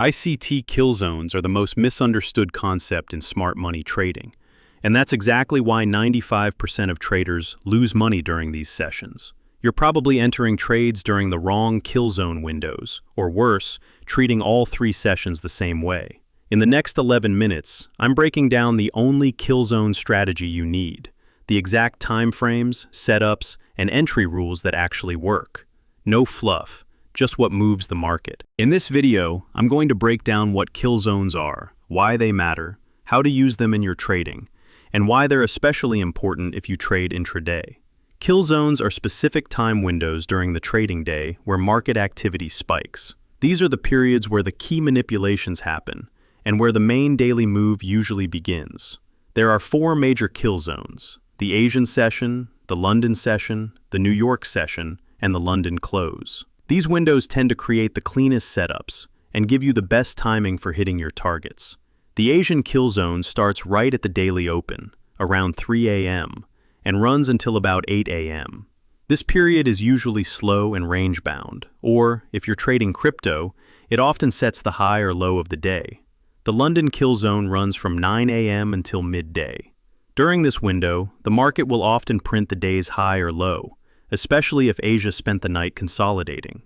ICT Killzones are the most misunderstood concept in smart money trading, and that's exactly why 95% of traders lose money during these sessions. You're probably entering trades during the wrong killzone windows, or worse, treating all 3 sessions the same way. In the next 11 minutes, I'm breaking down the only killzone strategy you need, the exact timeframes, setups, and entry rules that actually work. No fluff, just what moves the market. In this video, I'm going to break down what killzones are, why they matter, how to use them in your trading, and why they're especially important if you trade intraday. Killzones are specific time windows during the trading day where market activity spikes. These are the periods where the key manipulations happen, and where the main daily move usually begins. There are 4 major killzones: the Asian session, the London session, the New York session, and the London close. These windows tend to create the cleanest setups and give you the best timing for hitting your targets. The Asian killzone starts right at the daily open, around 3 a.m., and runs until about 8 a.m. This period is usually slow and range-bound, or, if you're trading crypto, it often sets the high or low of the day. The London killzone runs from 9 a.m. until midday. During this window, the market will often print the day's high or low, especially if Asia spent the night consolidating.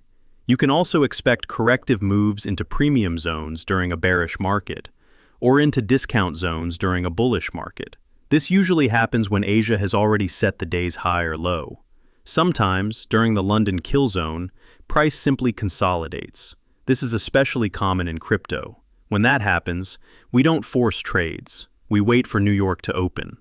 You can also expect corrective moves into premium zones during a bearish market, or into discount zones during a bullish market. This usually happens when Asia has already set the day's high or low. Sometimes, during the London killzone, price simply consolidates. This is especially common in crypto. When that happens, we don't force trades. We wait for New York to open.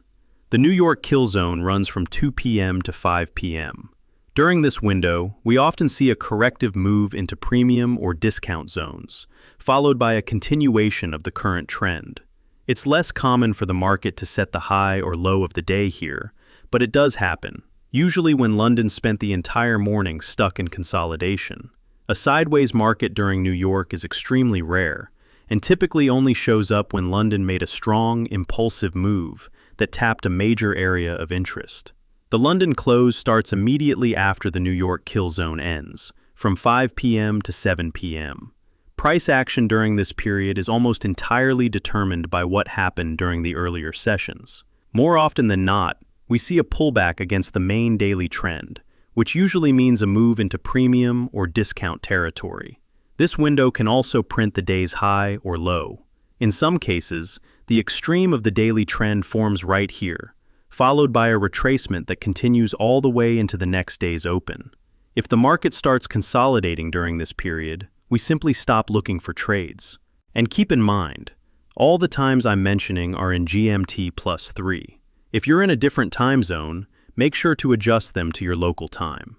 The New York killzone runs from 2 p.m. to 5 p.m. During this window, we often see a corrective move into premium or discount zones, followed by a continuation of the current trend. It's less common for the market to set the high or low of the day here, but it does happen, usually when London spent the entire morning stuck in consolidation. A sideways market during New York is extremely rare, and typically only shows up when London made a strong, impulsive move that tapped a major area of interest. The London close starts immediately after the New York killzone ends, from 5 p.m. to 7 p.m. Price action during this period is almost entirely determined by what happened during the earlier sessions. More often than not, we see a pullback against the main daily trend, which usually means a move into premium or discount territory. This window can also print the day's high or low. In some cases, the extreme of the daily trend forms right here, followed by a retracement that continues all the way into the next day's open. If the market starts consolidating during this period, we simply stop looking for trades. And keep in mind, all the times I'm mentioning are in GMT +3. If you're in a different time zone, make sure to adjust them to your local time.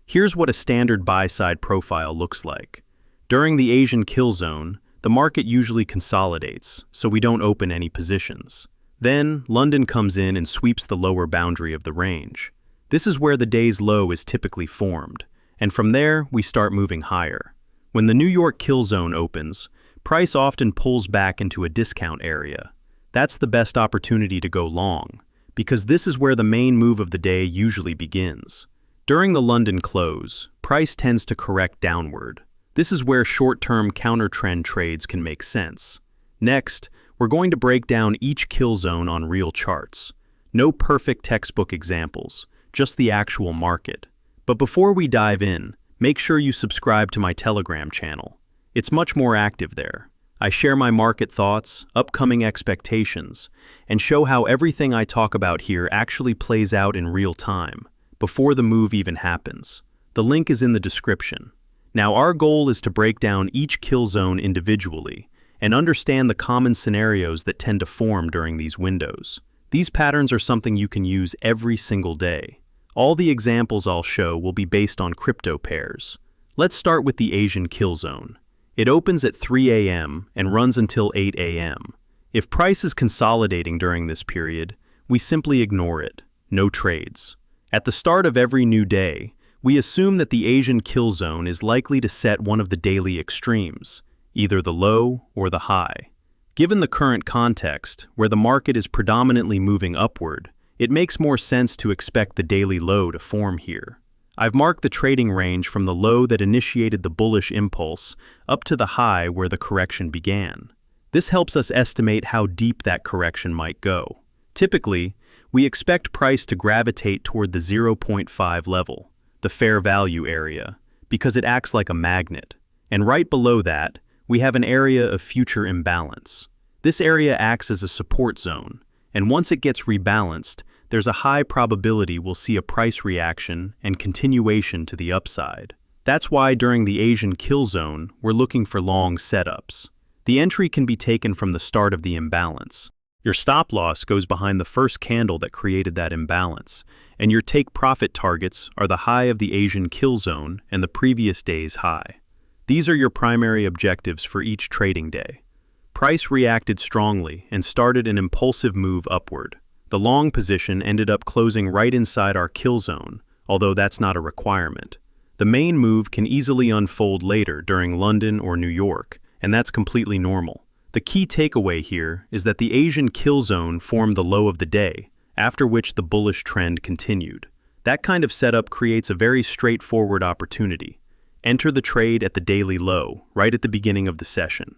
Here's what a standard buy-side profile looks like. During the Asian killzone, the market usually consolidates, so we don't open any positions. Then, London comes in and sweeps the lower boundary of the range. This is where the day's low is typically formed, and from there, we start moving higher. When the New York killzone opens, price often pulls back into a discount area. That's the best opportunity to go long, because this is where the main move of the day usually begins. During the London close, price tends to correct downward. This is where short-term counter-trend trades can make sense. Next, we're going to break down each killzone on real charts. No perfect textbook examples, just the actual market. But before we dive in, make sure you subscribe to my Telegram channel. It's much more active there. I share my market thoughts, upcoming expectations, and show how everything I talk about here actually plays out in real time, before the move even happens. The link is in the description. Now, our goal is to break down each killzone individually and understand the common scenarios that tend to form during these windows. These patterns are something you can use every single day. All the examples I'll show will be based on crypto pairs. Let's start with the Asian killzone. It opens at 3 a.m. and runs until 8 a.m. If price is consolidating during this period, we simply ignore it. No trades. At the start of every new day, we assume that the Asian killzone is likely to set one of the daily extremes, either the low or the high. Given the current context, where the market is predominantly moving upward, it makes more sense to expect the daily low to form here. I've marked the trading range from the low that initiated the bullish impulse up to the high where the correction began. This helps us estimate how deep that correction might go. Typically, we expect price to gravitate toward the 0.5 level, the fair value area, because it acts like a magnet. And right below that, we have an area of future imbalance. This area acts as a support zone, and once it gets rebalanced, there's a high probability we'll see a price reaction and continuation to the upside. That's why during the Asian Killzone, we're looking for long setups. The entry can be taken from the start of the imbalance. Your stop loss goes behind the first candle that created that imbalance, and your take profit targets are the high of the Asian Killzone and the previous day's high. These are your primary objectives for each trading day. Price reacted strongly and started an impulsive move upward. The long position ended up closing right inside our kill zone, although that's not a requirement. The main move can easily unfold later during London or New York, and that's completely normal. The key takeaway here is that the Asian Killzone formed the low of the day, after which the bullish trend continued. That kind of setup creates a very straightforward opportunity. Enter the trade at the daily low, right at the beginning of the session.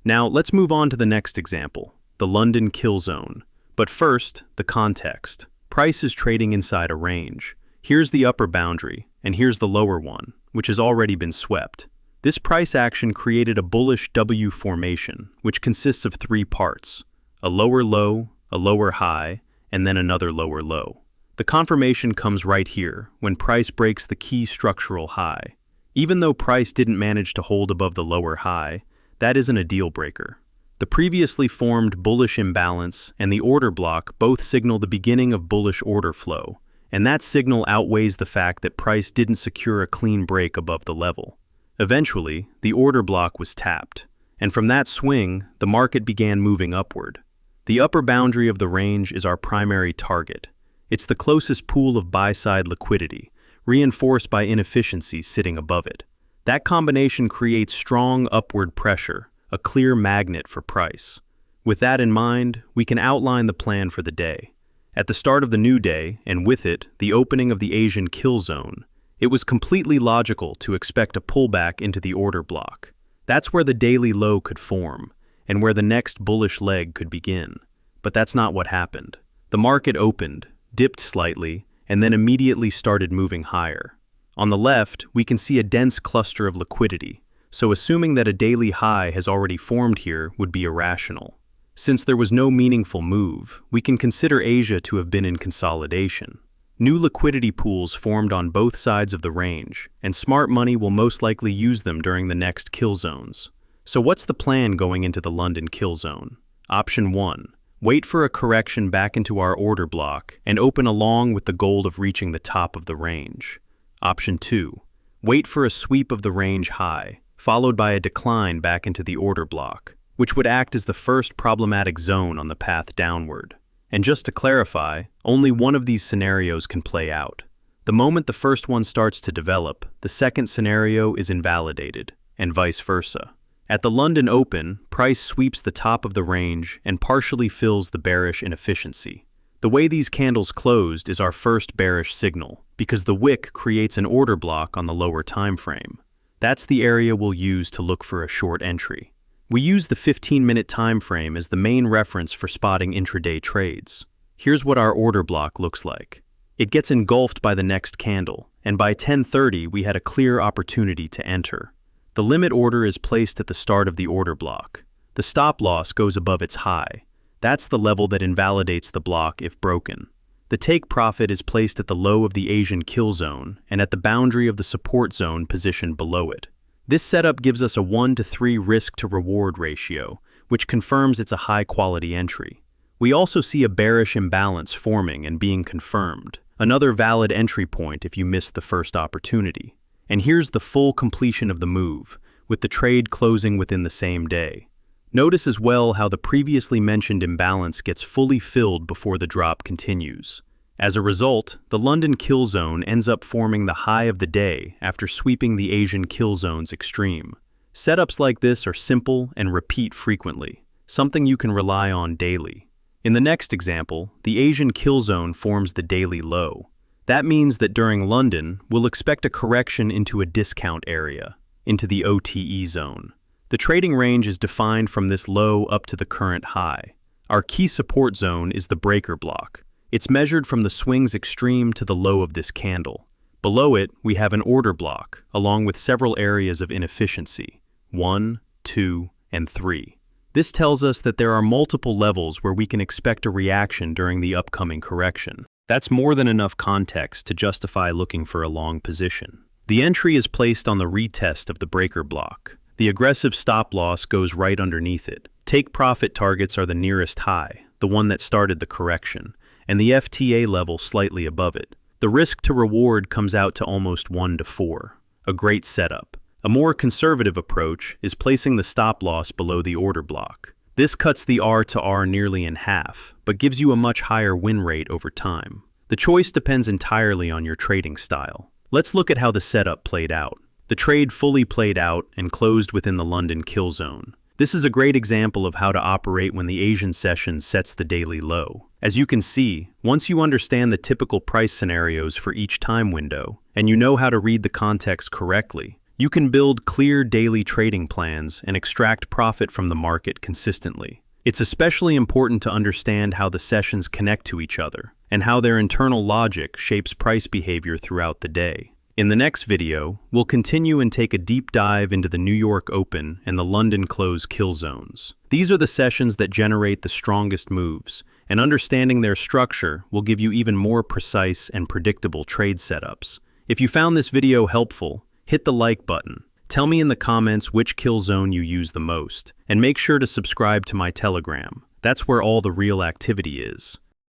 Now, let's move on to the next example, the London Killzone. But first, the context. Price is trading inside a range. Here's the upper boundary, and here's the lower one, which has already been swept. This price action created a bullish W formation, which consists of three parts: a lower low, a lower high, and then another lower low. The confirmation comes right here, when price breaks the key structural high. Even though price didn't manage to hold above the lower high, that isn't a deal breaker. The previously formed bullish imbalance and the order block both signal the beginning of bullish order flow, and that signal outweighs the fact that price didn't secure a clean break above the level. Eventually, the order block was tapped, and from that swing, the market began moving upward. The upper boundary of the range is our primary target. It's the closest pool of buy-side liquidity, reinforced by inefficiencies sitting above it. That combination creates strong upward pressure, a clear magnet for price. With that in mind, we can outline the plan for the day. At the start of the new day, and with it, the opening of the Asian Killzone, it was completely logical to expect a pullback into the order block. That's where the daily low could form, and where the next bullish leg could begin. But that's not what happened. The market opened, dipped slightly, and then immediately started moving higher. On the left, we can see a dense cluster of liquidity, so assuming that a daily high has already formed here would be irrational. Since there was no meaningful move, we can consider Asia to have been in consolidation. New liquidity pools formed on both sides of the range, and smart money will most likely use them during the next kill zones. So what's the plan going into the London Killzone? Option 1. Wait for a correction back into our order block and open along with the goal of reaching the top of the range. Option 2. Wait for a sweep of the range high, followed by a decline back into the order block, which would act as the first problematic zone on the path downward. And just to clarify, only one of these scenarios can play out. The moment the first one starts to develop, the second scenario is invalidated, and vice versa. At the London Open, price sweeps the top of the range and partially fills the bearish inefficiency. The way these candles closed is our first bearish signal, because the wick creates an order block on the lower time frame. That's the area we'll use to look for a short entry. We use the 15-minute time frame as the main reference for spotting intraday trades. Here's what our order block looks like. It gets engulfed by the next candle, and by 10:30 we had a clear opportunity to enter. The limit order is placed at the start of the order block. The stop loss goes above its high. That's the level that invalidates the block if broken. The take profit is placed at the low of the Asian Killzone and at the boundary of the support zone positioned below it. This setup gives us a 1-to-3 risk-to-reward ratio, which confirms it's a high-quality entry. We also see a bearish imbalance forming and being confirmed, another valid entry point if you missed the first opportunity. And here's the full completion of the move, with the trade closing within the same day. Notice as well how the previously mentioned imbalance gets fully filled before the drop continues. As a result, the London Killzone ends up forming the high of the day after sweeping the Asian Killzone's extreme. Setups like this are simple and repeat frequently, something you can rely on daily. In the next example, the Asian Killzone forms the daily low. That means that during London, we'll expect a correction into a discount area, into the OTE zone. The trading range is defined from this low up to the current high. Our key support zone is the breaker block. It's measured from the swing's extreme to the low of this candle. Below it, we have an order block, along with several areas of inefficiency, 1, 2, and 3. This tells us that there are multiple levels where we can expect a reaction during the upcoming correction. That's more than enough context to justify looking for a long position. The entry is placed on the retest of the breaker block. The aggressive stop loss goes right underneath it. Take profit targets are the nearest high, the one that started the correction, and the FTA level slightly above it. The risk to reward comes out to almost 1 to 4. A great setup. A more conservative approach is placing the stop loss below the order block. This cuts the R to R nearly in half, but gives you a much higher win rate over time. The choice depends entirely on your trading style. Let's look at how the setup played out. The trade fully played out and closed within the London Killzone. This is a great example of how to operate when the Asian session sets the daily low. As you can see, once you understand the typical price scenarios for each time window, and you know how to read the context correctly, you can build clear daily trading plans and extract profit from the market consistently. It's especially important to understand how the sessions connect to each other, and how their internal logic shapes price behavior throughout the day. In the next video, we'll continue and take a deep dive into the New York Open and the London Close Killzones. These are the sessions that generate the strongest moves, and understanding their structure will give you even more precise and predictable trade setups. If you found this video helpful, hit the like button. Tell me in the comments which Killzone you use the most, and make sure to subscribe to my Telegram. That's where all the real activity is.